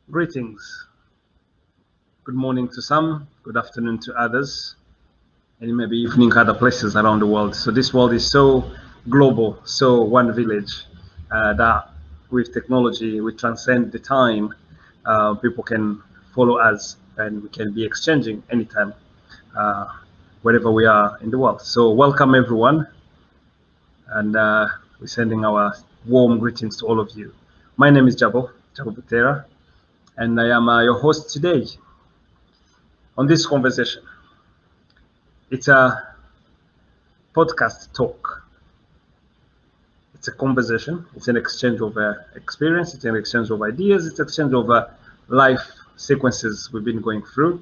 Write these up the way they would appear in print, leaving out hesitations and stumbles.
Greetings. Good morning to some, good afternoon to others, and maybe evening other places around the world. So this world is so global, so one village, that with technology, we transcend the time. People can follow us and we can be exchanging anytime, uh, wherever we are in the world. So welcome everyone, and we're sending our warm greetings to all of you. My name is Jabo Butera, and I am your host today on this conversation. It's a podcast talk. It's a conversation. It's an exchange of experience. It's an exchange of ideas. It's an exchange of life sequences we've been going through,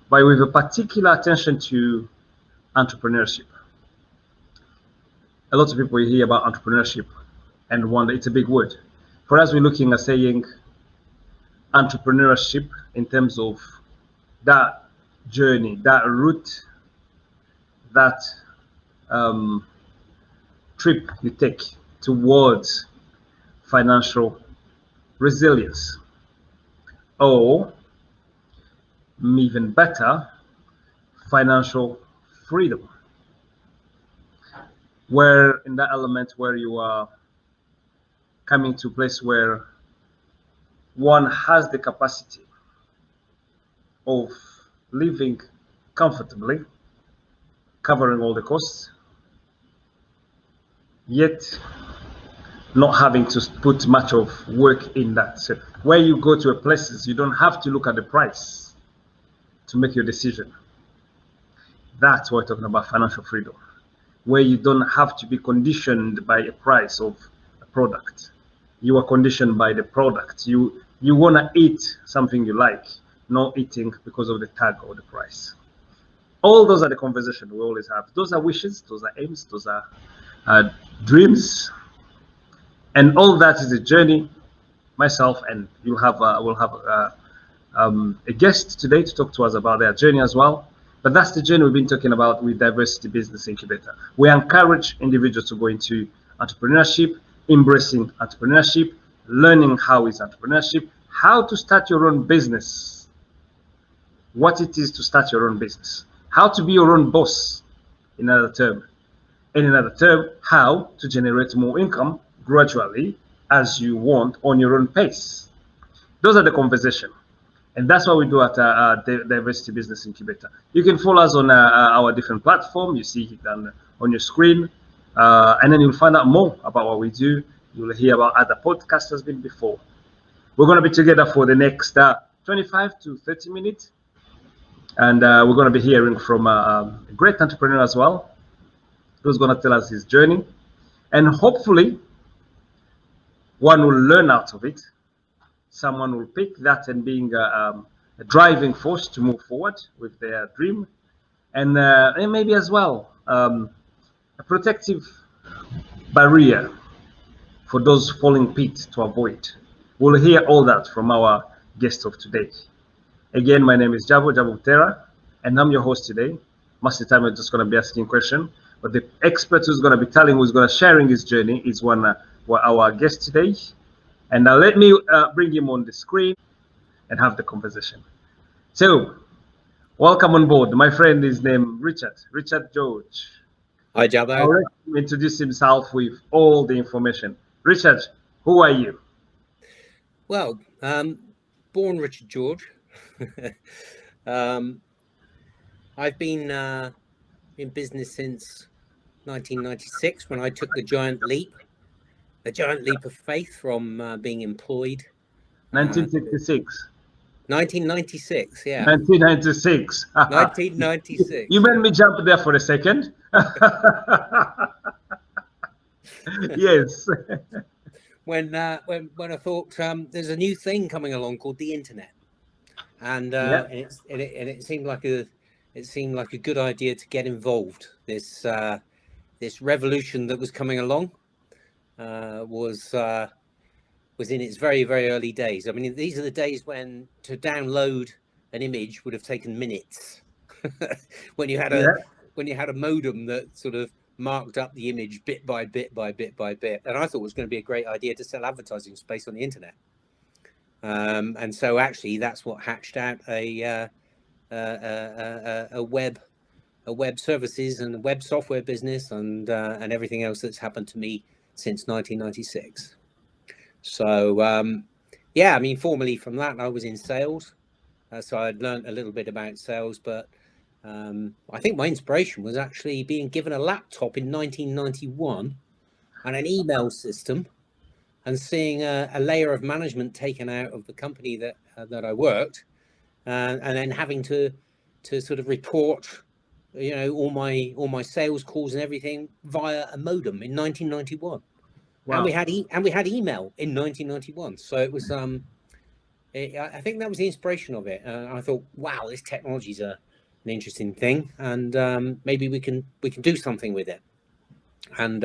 but with a particular attention to entrepreneurship. A lot of people hear about entrepreneurship and wonder, it's a big word. For us, we're looking at saying entrepreneurship in terms of that journey, that route, that trip you take towards financial resilience, or even better, financial freedom, where in that element where you are coming to a place where one has the capacity of living comfortably, covering all the costs, yet not having to put much of work in that. So where you go to a places, you don't have to look at the price to make your decision. That's what we're talking about, financial freedom, where you don't have to be conditioned by a price of a product. You are conditioned by the product. You want to eat something you like, not eating because of the tag or the price. All those are the conversation we always have. Those are wishes, those are aims, those are dreams, and all that is a journey. Myself and we'll have a guest today to talk to us about their journey as well. But that's the journey we've been talking about with Diversity Business Incubator. We encourage individuals to go into entrepreneurship, embracing entrepreneurship, learning how is entrepreneurship, how to start your own business, what it is to start your own business, how to be your own boss, in another term. In another term, how to generate more income gradually as you want on your own pace. Those are the conversation. And that's what we do at Diversity Business Incubator. You can follow us on our different platform. You see it on your screen. And then you'll find out more about what we do. You'll hear about other podcasts that's been before. We're going to be together for the next 25 to 30 minutes. And we're going to be hearing from a great entrepreneur as well, who's going to tell us his journey. And hopefully, one will learn out of it. Someone will pick that and being a driving force to move forward with their dream. And maybe as well, a protective barrier for those falling pit to avoid. We'll hear all that from our guest of today. Again, my name is Jabo Butera, and I'm your host today. Most of the time, we're just going to be asking questions. But the expert who's going to be telling, who's going to sharing his journey, is our guest today. And now let me bring him on the screen and have the conversation. So, welcome on board. My friend is named Richard George. Hi, Jabo. I'll let him introduce himself with all the information. Richard, who are you? Well, born Richard George. I've been in business since 1996 when I took the giant leap of faith from being employed. 1966. 1996, yeah. 1996. 1996. You made me jump there for a second. Yes. When I thought there's a new thing coming along called the internet, and it seemed like a good idea to get involved. This revolution that was coming along was in its very, very early days. I mean, these are the days when to download an image would have taken minutes. when you had a modem that sort of marked up the image bit by bit by bit by bit, and I thought it was going to be a great idea to sell advertising space on the internet. And so actually that's what hatched out a web services and a web software business and everything else that's happened to me since 1996. So yeah, I mean, formally from that I was in sales, so I'd learned a little bit about sales, but I think my inspiration was actually being given a laptop in 1991 and an email system, and seeing a layer of management taken out of the company that I worked, and then having to sort of report, you know, all my sales calls and everything via a modem in 1991. Wow. And we had email in 1991. So it was I think that was the inspiration of it. I thought, wow, this technology is an interesting thing, and maybe we can do something with it. And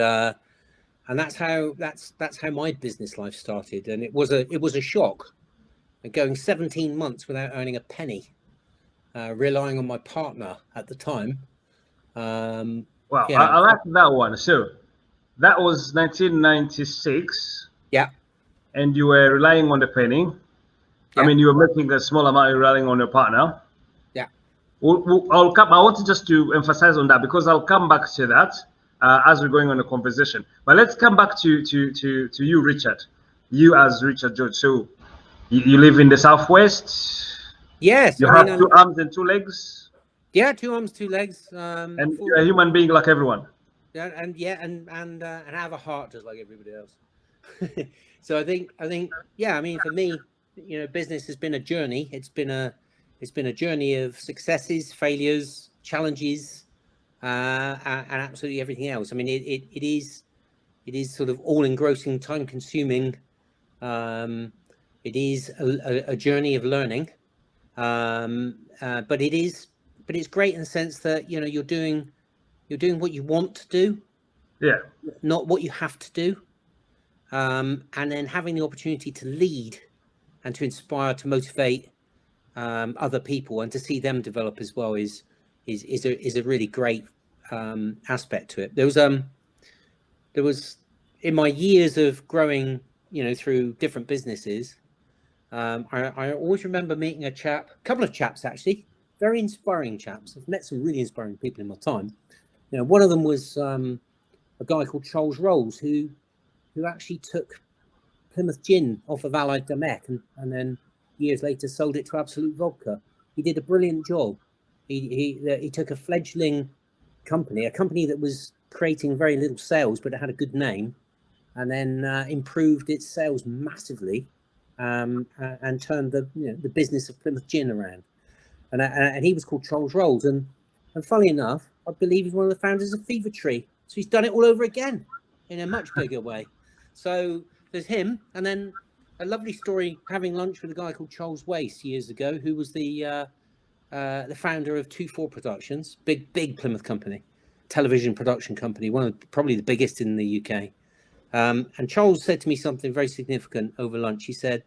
that's how my business life started. And it was a shock, going 17 months without earning a penny, relying on my partner at the time. Wow, yeah. I like that one. So that was 1996. Yeah. And you were relying on the penny. Yeah. I mean, you were making a small amount, relying on your partner. Yeah. I want just to emphasize on that, because I'll come back to that as we're going on the conversation. But let's come back to you, Richard. You as Richard George. So you live in the Southwest. Yes. You have 2 arms and 2 legs. Yeah, 2 arms, 2 legs. And you're a human being like everyone. Yeah, and have a heart just like everybody else. So I think yeah, I mean, for me, you know, business has been a journey. It's been a journey of successes, failures, challenges, and absolutely everything else. I mean, it is sort of all engrossing, time consuming. It is a journey of learning, but it's great in the sense that, you know, you're doing what you want to do, yeah, not what you have to do, and then having the opportunity to lead and to inspire, to motivate other people, and to see them develop as well is a really great aspect to it. There was in my years of growing, you know, through different businesses, I always remember meeting a couple of chaps actually, very inspiring chaps. I've met some really inspiring people in my time. You know, one of them was a guy called Charles Rolls, who actually took Plymouth Gin off of Allied Domecq and then years later sold it to Absolute Vodka. He did a brilliant job. He took a fledgling company, a company that was creating very little sales, but it had a good name, and then improved its sales massively, and turned the business of Plymouth Gin around. And he was called Charles Rolls, and funnily enough, I believe he's one of the founders of Fever Tree. So he's done it all over again in a much bigger way. So there's him, and then a lovely story, having lunch with a guy called Charles Wace years ago, who was the founder of 24 Productions, big Plymouth company, television production company, one of probably the biggest in the UK. And Charles said to me something very significant over lunch. He said,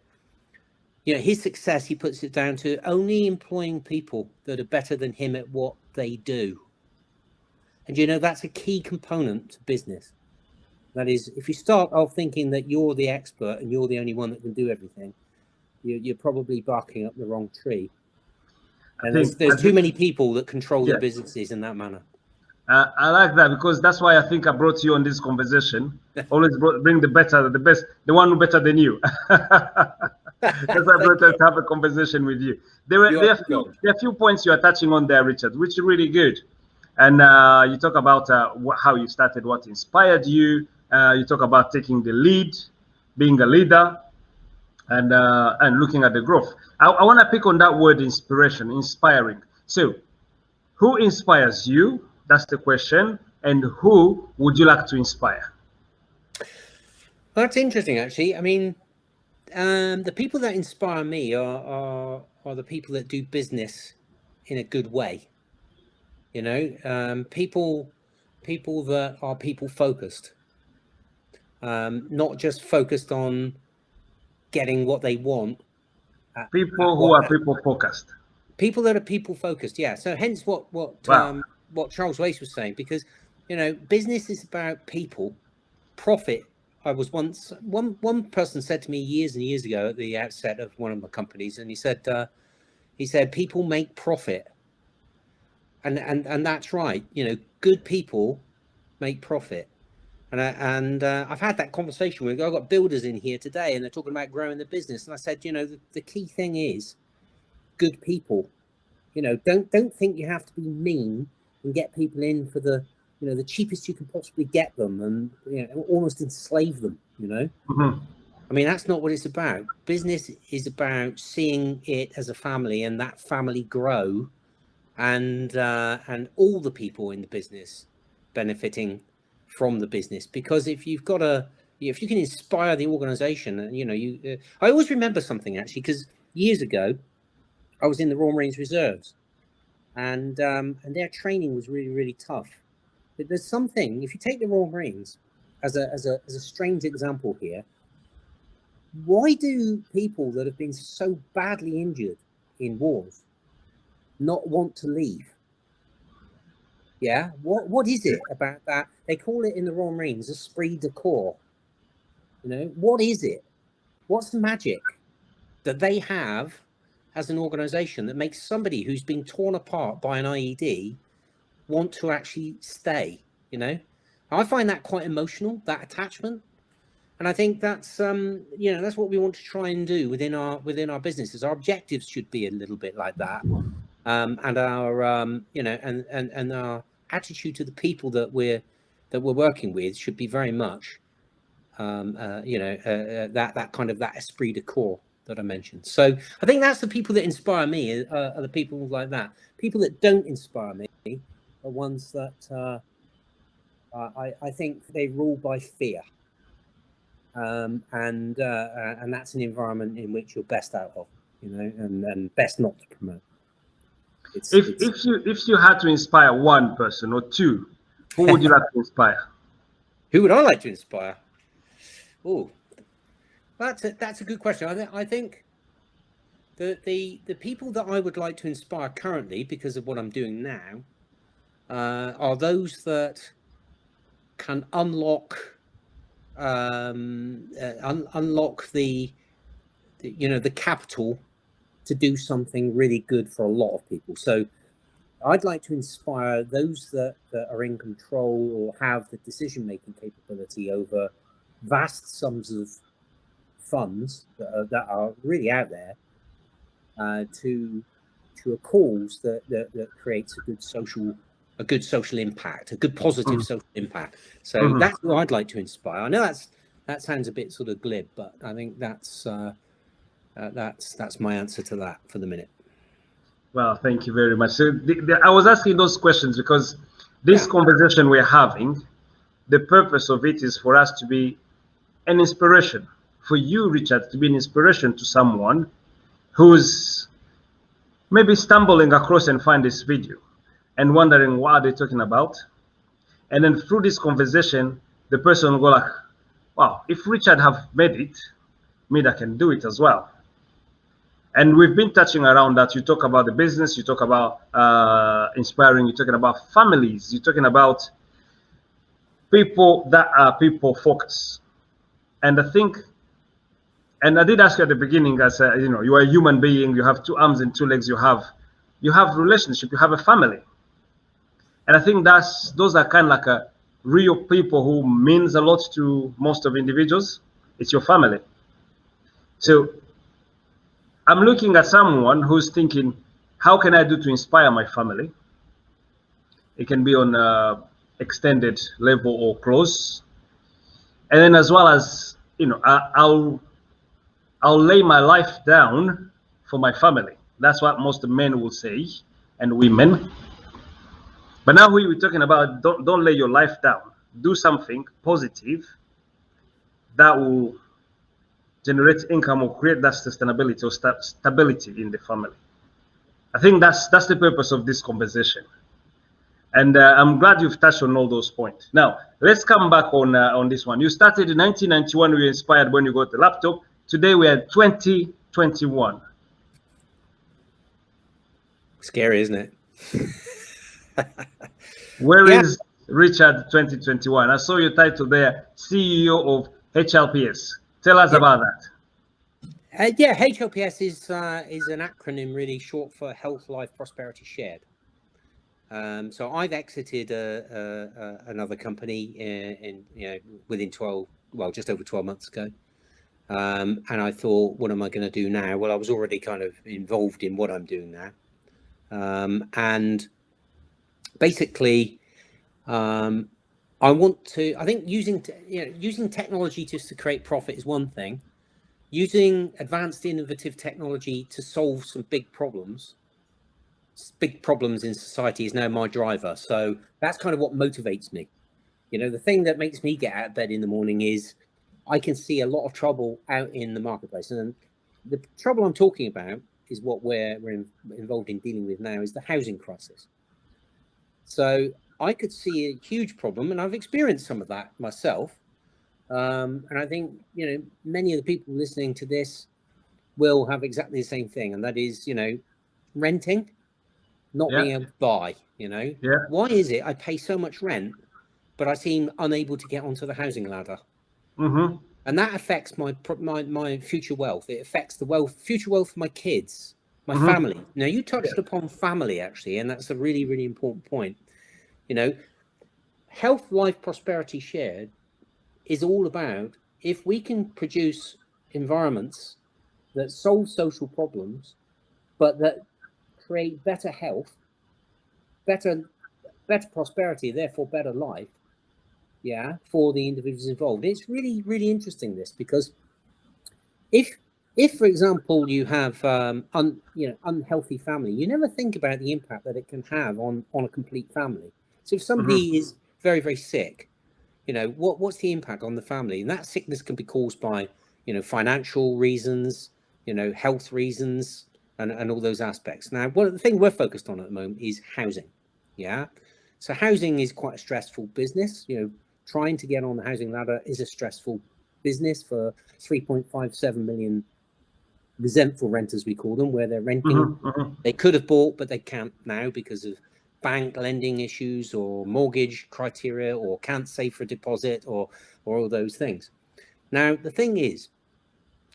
you know, his success, he puts it down to only employing people that are better than him at what they do. And, you know, that's a key component to business. That is, if you start off thinking that you're the expert and you're the only one that can do everything, you're probably barking up the wrong tree. And there's too many people that control the businesses in that manner. I like that, because that's why I think I brought you on this conversation. Always bring the best, the one who better than you. That's why I brought us to have a conversation with you. There are a few points you are touching on there, Richard, which are really good. And you talk about how you started, what inspired you. You talk about taking the lead, being a leader, and looking at the growth. I want to pick on that word inspiration, inspiring. So, who inspires you? That's the question. And who would you like to inspire? Well, that's interesting, actually. I mean, the people that inspire me are the people that do business in a good way. You know, people that are people focused, not just focused on getting what they want. People who are people focused. People that are people focused, yeah. So hence what Charles Wace was saying, because, you know, business is about people. Profit I was once one person said to me years and years ago at the outset of one of my companies, and he said people make profit, and that's right. You know, good people make profit. And I've had that conversation with, I've got builders in here today, and they're talking about growing the business. And I said, you know, the key thing is good people. You know, don't think you have to be mean and get people in for the, you know, the cheapest you can possibly get them, and, you know, almost enslave them, you know. I mean, that's not what it's about. Business is about seeing it as a family, and that family grow, and all the people in the business benefiting from the business. Because if you've got if you can inspire the organization, and, you know, I always remember something, actually, because years ago I was in the Royal Marines Reserves, and their training was really, really tough. But there's something, if you take the Royal Marines as a strange example here, why do people that have been so badly injured in wars not want to leave? Yeah, what is it about that? They call it in the Royal Marines esprit de corps. You know, what is it? What's the magic that they have as an organization that makes somebody who's been torn apart by an IED want to actually stay? You know, I find that quite emotional, that attachment. And I think that's you know, that's what we want to try and do within our businesses. Our objectives should be a little bit like that, and our you know, and our attitude to the people that we're working with should be very much you know, that kind of that esprit de corps that I mentioned. So I think that's the people that inspire me, are the people like that. People that don't inspire me are ones that I think they rule by fear. And that's an environment in which you're best out of, you know, and best not to promote. If you had to inspire one person or two, who would you like to inspire? Who would I like to inspire? Oh, that's a good question. I think the people that I would like to inspire currently, because of what I'm doing now, are those that can unlock unlock the you know, the capital to do something really good for a lot of people. So I'd like to inspire those that are in control or have the decision-making capability over vast sums of funds that are really out there, to a cause that creates a good social impact, a good positive social impact. So that's what I'd like to inspire. I know that sounds a bit sort of glib, but I think that's my answer to that for the minute. Well, thank you very much. So I was asking those questions because this conversation we're having, the purpose of it is for us to be an inspiration, for you, Richard, to be an inspiration to someone who's maybe stumbling across and find this video and wondering what are they talking about. And then through this conversation, the person will go like, wow, if Richard have made it, me, I can do it as well. And we've been touching around that. You talk about the business, you talk about inspiring, you're talking about families, you're talking about people that are people focused. And I think, and I did ask you at the beginning, I said, you know, you are a human being, you have 2 arms and 2 legs, you have relationship, you have a family. And I think those are kind of like a real people who means a lot to most of individuals. It's your family. So I'm looking at someone who's thinking, how can I do to inspire my family? It can be on a extended level or close. And then as well as, you know, I'll lay my life down for my family. That's what most men will say, and women. But now we're talking about don't lay your life down. Do something positive that will generate income or create that sustainability or stability in the family. I think that's the purpose of this conversation. And I'm glad you've touched on all those points. Now, let's come back on this one. You started in 1991, you were inspired when you got the laptop. Today we are 2021. Scary, isn't it? Where is Richard 2021? I saw your title there, CEO of HLPS. Tell us about that. Yeah, HLPS is an acronym really short for Health, Life, Prosperity Shared. So I've exited another company within just over 12 months ago. And I thought, what am I going to do now? Well, I was already kind of involved in what I'm doing now. And basically, I think using technology just to create profit is one thing. Using advanced innovative technology to solve some big problems in society is now my driver. So that's kind of what motivates me. The thing that makes me get out of bed in the morning is I can see a lot of trouble out in the marketplace. And the trouble I'm talking about is what we're involved in dealing with now, is the housing crisis. So I could see a huge problem, and I've experienced some of that myself. And I think, many of the people listening to this will have exactly the same thing. And that is, renting, not being able to buy, Why is it I pay so much rent, but I seem unable to get onto the housing ladder? Mm-hmm. And that affects my future wealth. It affects the future wealth of my kids, my family. Now, you touched upon family, actually, and that's a really, really important point. Health, life, prosperity shared is all about, if we can produce environments that solve social problems, but that create better health, better prosperity, therefore better life, for the individuals involved. It's really, really interesting, this, because if for example you have unhealthy family, you never think about the impact that it can have on a complete family. So if somebody is very, very sick, what's the impact on the family? And that sickness can be caused by financial reasons, health reasons, and all those aspects. Now, one of the things we're focused on at the moment is housing. So housing is quite a stressful business. Trying to get on the housing ladder is a stressful business for 3.57 million resentful renters, we call them, where they're renting. They could have bought, but they can't now because of bank lending issues or mortgage criteria, or can't save for a deposit, or all those things. Now, the thing is,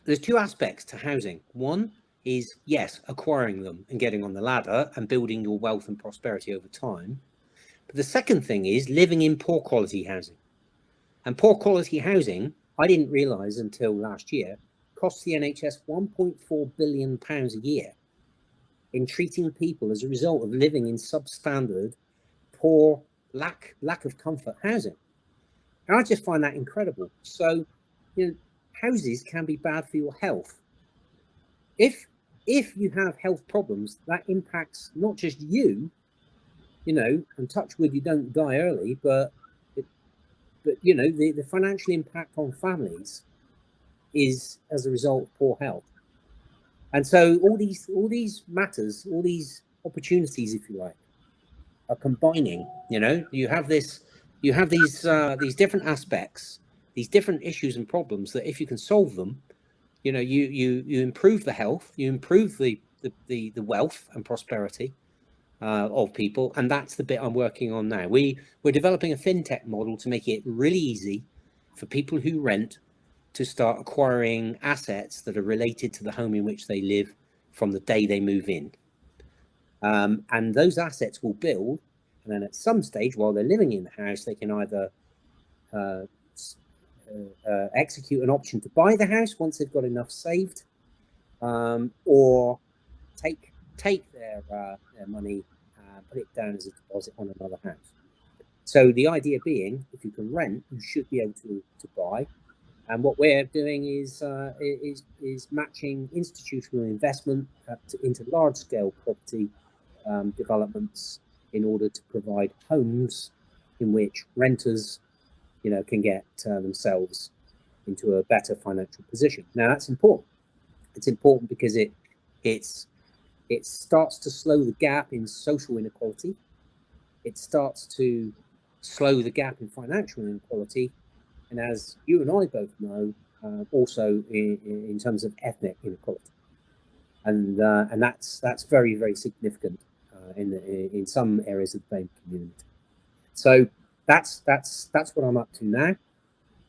there's two aspects to housing. One is, yes, acquiring them and getting on the ladder and building your wealth and prosperity over time. But the second thing is living in poor quality housing. And poor quality housing, I didn't realise until last year, costs the NHS £1.4 billion a year in treating people as a result of living in substandard, poor, lack of comfort housing. And I just find that incredible. So, houses can be bad for your health. If you have health problems, that impacts not just you, and touch wood, you don't die early, but the financial impact on families is as a result of poor health. And so all these matters, all these opportunities, if you like, are combining. You have these different aspects, these different issues and problems that, if you can solve them, you improve the health, you improve the wealth and prosperity of people. And that's the bit I'm working on now. We're developing a fintech model to make it really easy for people who rent to start acquiring assets that are related to the home in which they live from the day they move in. And those assets will build, and then at some stage while they're living in the house, they can either execute an option to buy the house once they've got enough saved, or take their money, put it down as a deposit on another house. So the idea being, if you can rent, you should be able to buy. And what we're doing is matching institutional investment into large-scale property developments in order to provide homes in which renters, can get themselves into a better financial position. Now, that's important. It's important because it starts to slow the gap in social inequality. It starts to slow the gap in financial inequality. And as you and I both know, also in terms of ethnic inequality, and that's very, very significant in some areas of the BAME community. So that's what I'm up to now.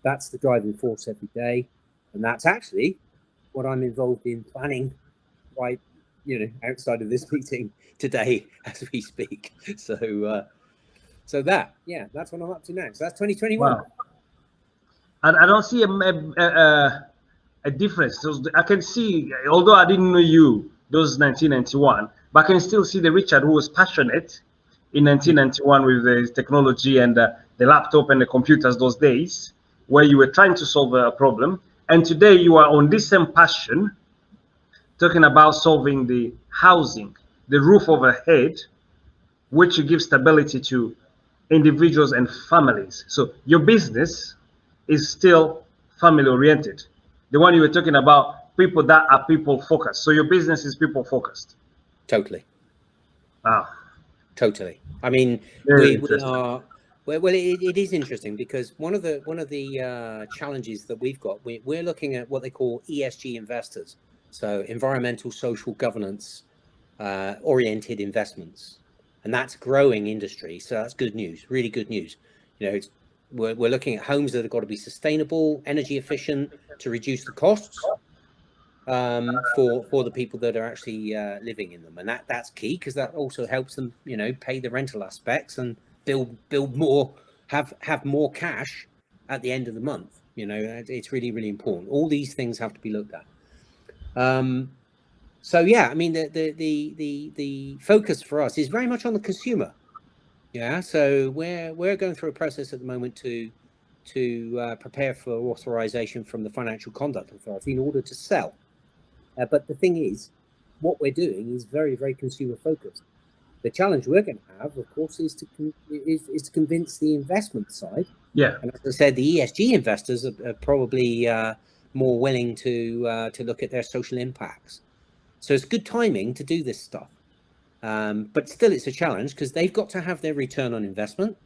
That's the driving force every day, and that's actually what I'm involved in planning right, outside of this meeting today as we speak. So so that's what I'm up to now. So that's 2021. Wow. And I don't see a difference. So I can see, although I didn't know you those 1991, but I can still see the Richard who was passionate in 1991 with the technology and the laptop and the computers those days, where you were trying to solve a problem. And today you are on this same passion, talking about solving the housing, the roof overhead, which you give stability to individuals and families. So your business is still family oriented. The one you were talking about, people that are people focused. So your business is people focused. Totally. Wow. Totally. I mean, we are. Well, it is interesting because one of the challenges that we've got, we're looking at what they call ESG investors, so environmental, social, governance oriented investments, and that's growing industry. So that's good news, really good news. We're looking at homes that have got to be sustainable, energy efficient, to reduce the costs for the people that are actually living in them, and that's key because that also helps them, pay the rental aspects and build more, have more cash at the end of the month. It's really, really important. All these things have to be looked at. So yeah, I mean the focus for us is very much on the consumer. Yeah, so we're going through a process at the moment to prepare for authorization from the Financial Conduct Authority in order to sell. But the thing is, what we're doing is very, very consumer focused. The challenge we're going to have, of course, is to convince the investment side. Yeah. And as I said, the ESG investors are probably more willing to look at their social impacts. So it's good timing to do this stuff. But still, it's a challenge because they've got to have their return on investment.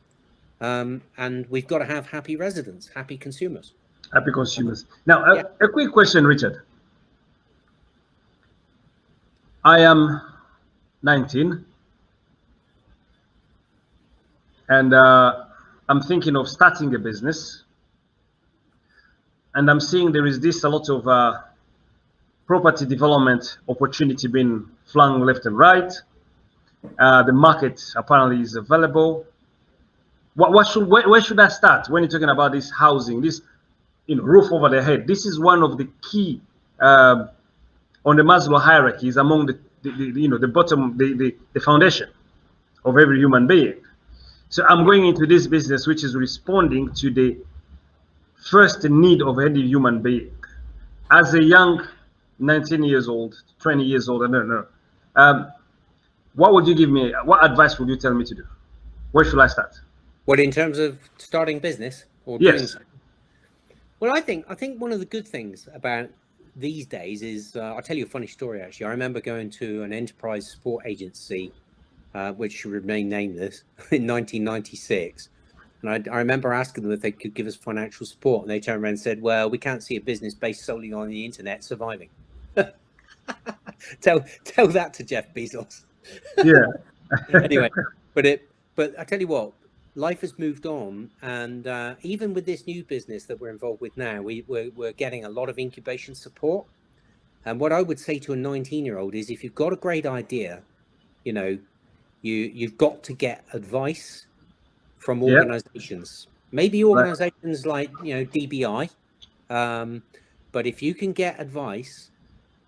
And we've got to have happy residents, happy consumers. Happy consumers. Now, a quick question, Richard. I am 19 and I'm thinking of starting a business, and I'm seeing there is a lot of property development opportunity being flung left and right. The market apparently is available. Where should I start when you're talking about this housing, this roof over the head? This is one of the key on the Maslow hierarchy, is among the bottom, the foundation of every human being. So I'm going into this business which is responding to the first need of any human being. As a young 19 years old, 20 years old, I don't know. What would you give me? What advice would you tell me to do? Where should I start? What, in terms of starting business or doing something? Well, I think one of the good things about these days is, I'll tell you a funny story, actually. I remember going to an enterprise support agency, which should remain nameless, in 1996. And I remember asking them if they could give us financial support. And they turned around and said, well, we can't see a business based solely on the internet surviving. Tell that to Jeff Bezos. Yeah. Anyway, but I tell you what, life has moved on, and even with this new business that we're involved with now, we're getting a lot of incubation support. And what I would say to a 19-year-old is, if you've got a great idea, you've got to get advice from organizations, maybe organizations like DBI. But if you can get advice,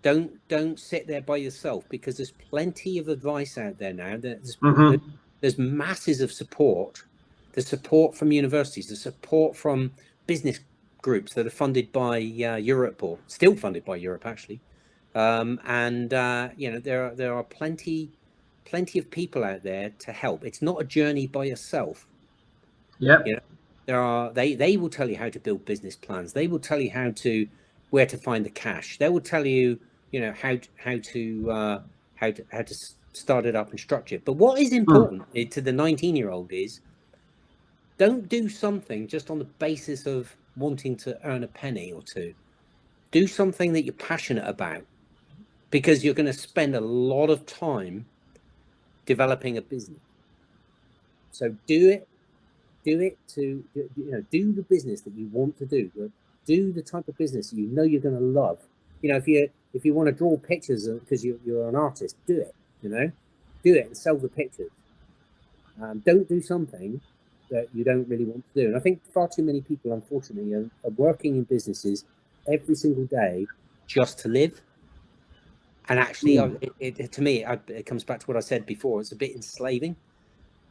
don't sit there by yourself, because there's plenty of advice out there now. There's masses of support. There's support from universities, there's support from business groups that are funded by Europe, or still funded by Europe, actually. And there are plenty of people out there to help. It's not a journey by yourself. Yeah. They will tell you how to build business plans. They will tell you where to find the cash. They will tell you, how to start it up and structure it. But what is important to the 19-year-old is, don't do something just on the basis of wanting to earn a penny or two. Do something that you're passionate about, because you're going to spend a lot of time developing a business. So do it do it to, do the business that you want to do. Do the type of business that you know you're going to love. If you want to draw pictures because you're an artist, do it. Do it and sell the pictures. Don't do something that you don't really want to do. And I think far too many people, unfortunately, are working in businesses every single day just to live. And actually, to me, it comes back to what I said before. It's a bit enslaving.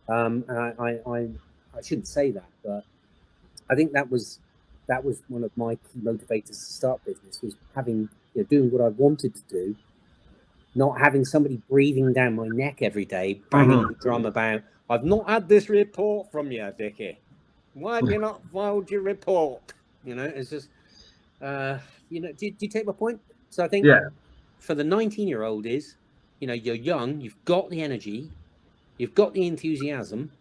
And I shouldn't say that, but I think that was one of my key motivators to start business, was having, doing what I wanted to do, not having somebody breathing down my neck every day, banging the drum about, I've not had this report from you, Dickie. Why have you not filed your report? It's just, do you take my point? So I think for the 19-year-old is, you're young, you've got the energy, you've got the enthusiasm,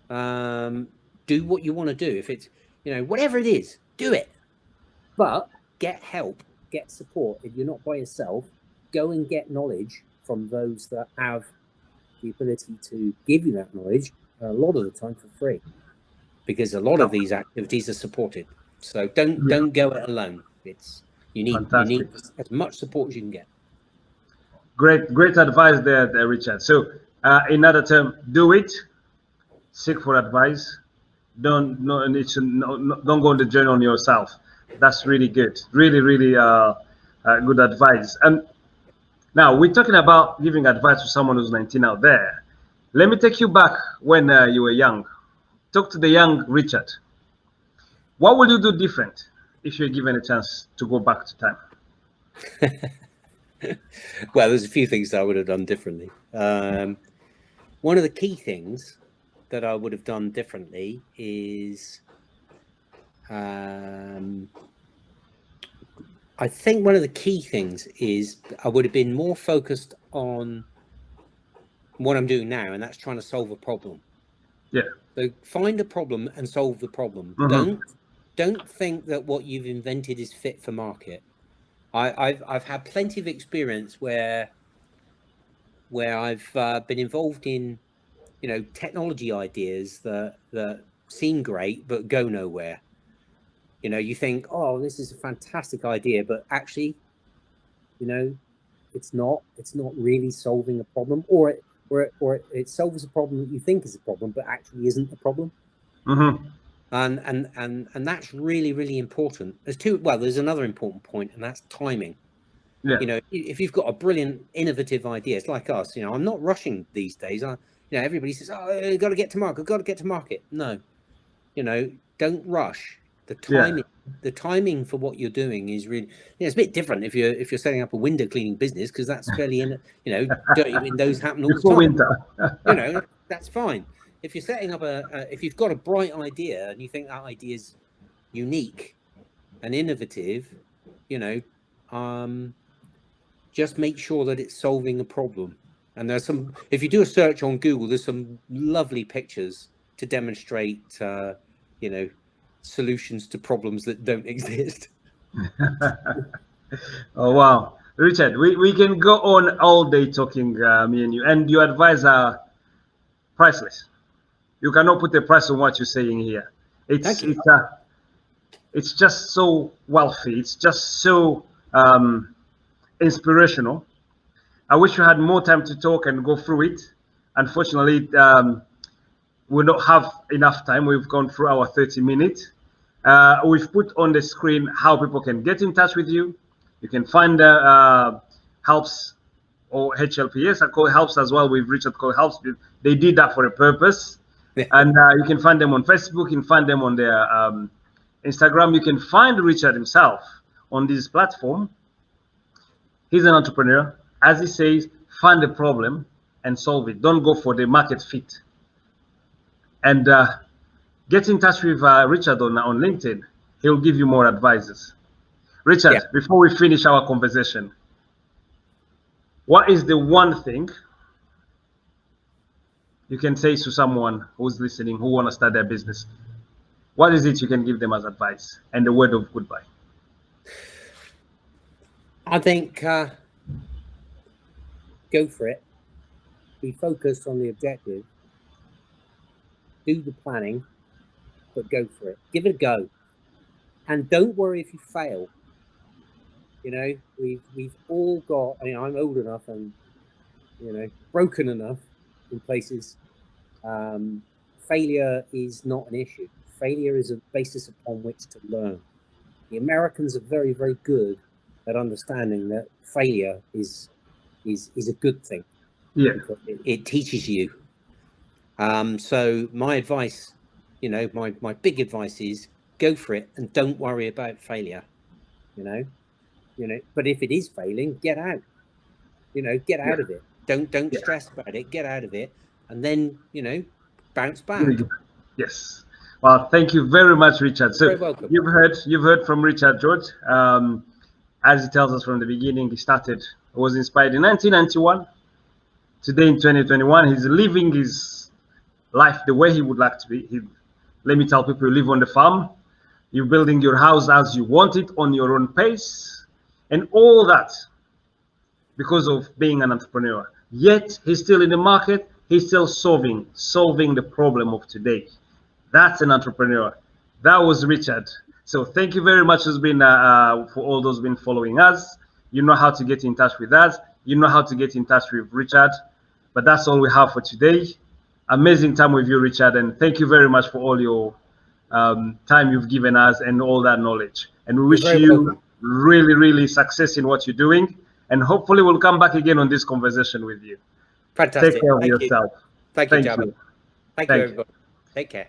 do what you want to do. If it's, whatever it is, do it. But get help, get support. If you're not by yourself, go and get knowledge from those that have the ability to give you that knowledge, a lot of the time for free, because a lot of these activities are supported. So don't go it alone. You need as much support as you can get. Great advice there, Richard. So in other terms, do it, seek for advice. Don't go on the journey on yourself. That's really good. Really good advice. And now we're talking about giving advice to someone who's 19 out there. Let me take you back when you were young. Talk to the young Richard. What would you do different if you're given a chance to go back to time? Well, there's a few things that I would have done differently. One of the key things that I would have done differently is, I think one of the key things is I would have been more focused on what I'm doing now, and that's trying to solve a problem. Yeah. So find a problem and solve the problem. Don't think that what you've invented is fit for market. I've had plenty of experience where I've been involved in, technology ideas that seem great but go nowhere. You think, oh, this is a fantastic idea, but actually, it's not really solving a problem, or it solves a problem that you think is a problem, but actually isn't a problem. And that's really important. There's another important point, and that's timing. Yeah. If you've got a brilliant, innovative idea, it's like us. I'm not rushing these days. Everybody says, "Oh, I've got to get to market. I've got to get to market." No, don't rush. The timing for what you're doing is really, it's a bit different if you're setting up a window cleaning business, because that's fairly dirty windows happen all the time. Winter. That's fine. If you're setting up if you've got a bright idea and you think that idea is unique and innovative, just make sure that it's solving a problem. And there's if you do a search on Google, there's some lovely pictures to demonstrate, solutions to problems that don't exist. Oh, wow. Richard, we can go on all day talking, me and you, and your advice are priceless. You cannot put a price on what you're saying here. It's just so wealthy. It's just so inspirational. I wish we had more time to talk and go through it. Unfortunately, we don't have enough time. We've gone through our 30 minutes. We've put on the screen how people can get in touch with you. You can find helps or HLPS. I call helps as well. We've Richard called helps. They did that for a purpose. And you can find them on Facebook. You can find them on their Instagram. You can find Richard himself on this platform. He's an entrepreneur. As he says, find the problem and solve it. Don't go for the market fit. And get in touch with Richard on LinkedIn. He'll give you more advices. Richard, before we finish our conversation, what is the one thing you can say to someone who's listening, who want to start their business? What is it you can give them as advice and the word of goodbye? I think go for it. Be focused on the objective. Do the planning. but go for it. Give it a go, and don't worry if you fail. You know, we've all got. I mean, I'm old enough and, you know, broken enough in places. Failure is not an issue. Failure is a basis upon which to learn. The Americans are very, very good at understanding that failure is a good thing. Yeah, it teaches you. So my advice, you know, my big advice is go for it and don't worry about failure. You know. But if it is failing, get out. You know, get out of it. Don't stress about it. Get out of it, and then, you know, bounce back. Yes. Well, thank you very much, Richard. So You're welcome. you've heard from Richard George. As he tells us from the beginning, he was inspired in 1991. Today in 2021, he's living his life the way he would like to be. Let me tell people, you live on the farm. You're building your house as you want it on your own pace, and all that because of being an entrepreneur. Yet he's still in the market. He's still solving the problem of today. That's an entrepreneur. That was Richard. So thank you very much for all those been following us. You know how to get in touch with us. You know how to get in touch with Richard. But that's all we have for today. Amazing time with you, Richard, and thank you very much for all your time you've given us and all that knowledge. And we wish you really, really success in what you're doing. And hopefully we'll come back again on this conversation with you. Fantastic. Take care of yourself. Thank you, Jabba. Thank you, everybody. Take care.